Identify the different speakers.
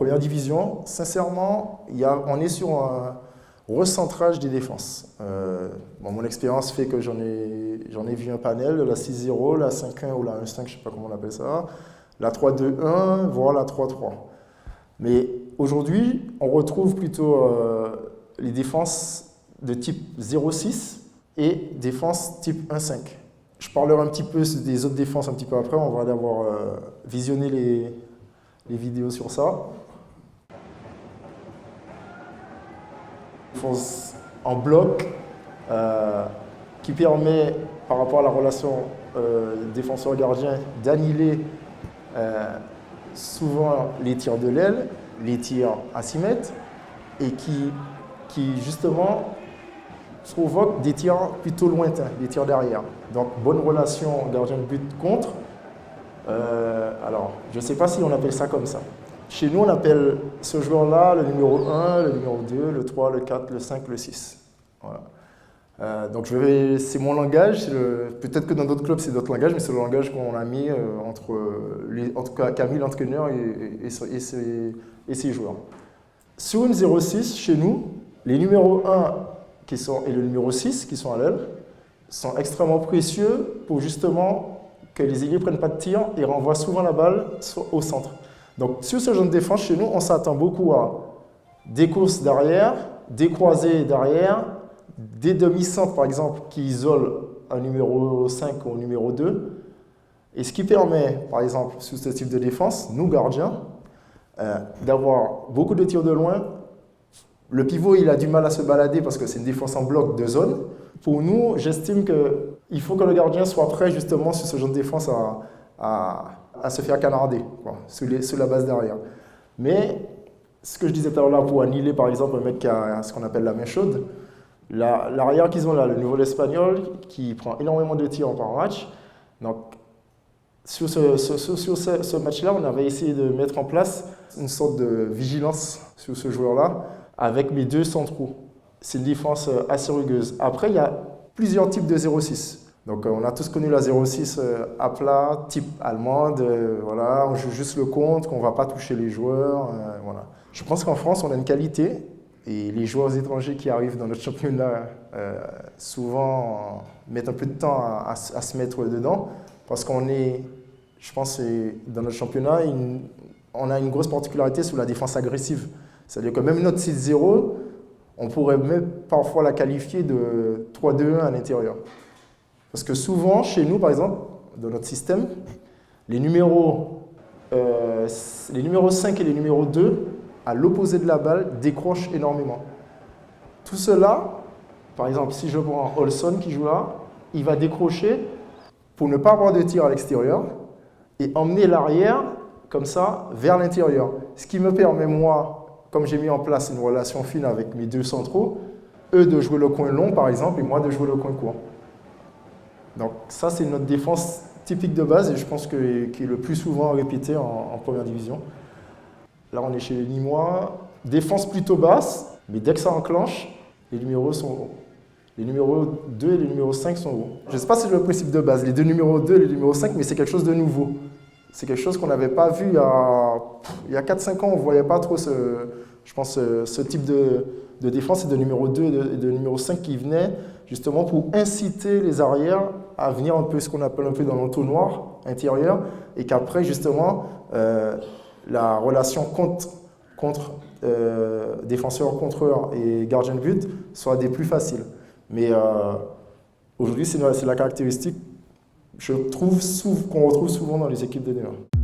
Speaker 1: première division, sincèrement, on est sur un recentrage des défenses. Mon expérience fait que j'en ai vu un panel, la 6-0, la 5-1 ou la 1-5, je ne sais pas comment on appelle ça, la 3-2-1, voire la 3-3. Mais aujourd'hui, on retrouve plutôt les défenses de type 0-6 et défense type 1-5. Je parlerai un petit peu des autres défenses un petit peu après, on va aller avoir visionné les vidéos sur ça. Défense en bloc qui permet, par rapport à la relation défenseur-gardien, d'annihiler souvent les tirs de l'aile, les tirs à 6 mètres, et qui justement provoque des tirs plutôt lointains, des tirs derrière. Donc bonne relation gardien de but contre. Alors, je ne sais pas si on appelle ça comme ça. Chez nous, on appelle ce joueur-là le numéro 1, le numéro 2, le 3, le 4, le 5, le 6. Voilà. Donc c'est mon langage. Peut-être que dans d'autres clubs, c'est d'autres langages, mais c'est le langage qu'on a mis en tout cas Camille, l'entraîneur, et ses joueurs. Sur une 06, chez nous, les numéros 1 et le numéro 6 qui sont à l'aile sont extrêmement précieux pour justement que les ailiers ne prennent pas de tir et renvoient souvent la balle au centre. Donc sur ce genre de défense, chez nous, on s'attend beaucoup à des courses derrière, des croisés derrière, des demi-centres par exemple qui isolent un numéro 5 ou un numéro 2. Et ce qui permet, par exemple, sous ce type de défense, nous gardiens, d'avoir beaucoup de tirs de loin. Le pivot, il a du mal à se balader parce que c'est une défense en bloc de zone. Pour nous, j'estime qu'il faut que le gardien soit prêt justement sur ce genre de défense à se faire canarder, quoi, sous la base derrière. Mais ce que je disais tout à l'heure, pour annihiler par exemple un mec qui a ce qu'on appelle la main chaude, l'arrière qu'ils ont là, le nouveau espagnol, qui prend énormément de tirs par match. Donc, sur ce match-là, on avait essayé de mettre en place une sorte de vigilance sur ce joueur-là, avec mes deux centraux. C'est une défense assez rugueuse. Après, il y a plusieurs types de 0-6. Donc, on a tous connu la 0-6 à plat, type allemande. Voilà, on joue juste le contre, on ne va pas toucher les joueurs. Voilà. Je pense qu'en France, on a une qualité. Et les joueurs étrangers qui arrivent dans notre championnat, souvent, mettent un peu de temps à se mettre dedans. Parce qu'on est, je pense, dans notre championnat, on a une grosse particularité sur la défense agressive. C'est-à-dire que même notre 6-0, on pourrait même parfois la qualifier de 3-2-1 à l'intérieur. Parce que souvent, chez nous, par exemple, dans notre système, les numéros 5 et les numéros 2, à l'opposé de la balle, décrochent énormément. Tout cela, par exemple, si je prends Olson qui joue là, il va décrocher pour ne pas avoir de tir à l'extérieur et emmener l'arrière, comme ça, vers l'intérieur. Ce qui me permet, moi, comme j'ai mis en place une relation fine avec mes deux centraux, eux de jouer le coin long, par exemple, et moi de jouer le coin court. Donc ça, c'est notre défense typique de base et je pense qui est le plus souvent répétée en première division. Là, on est chez les Nîmois. Défense plutôt basse, mais dès que ça enclenche, les numéros sont hauts. Les numéros 2 et les numéros 5 sont hauts. Je ne sais pas si c'est le principe de base, les deux numéros 2 et les numéros 5, mais c'est quelque chose de nouveau. C'est quelque chose qu'on n'avait pas vu il y a 4-5 ans. On ne voyait pas trop ce type de défense et de numéro 2 et de numéro 5 qui venaient justement pour inciter les arrières à venir un peu ce qu'on appelle un peu dans l'entonnoir intérieur et qu'après justement la relation défenseur-contreur et gardien de but soit des plus faciles. Mais aujourd'hui, c'est la caractéristique, je trouve, qu'on retrouve souvent dans les équipes de N1.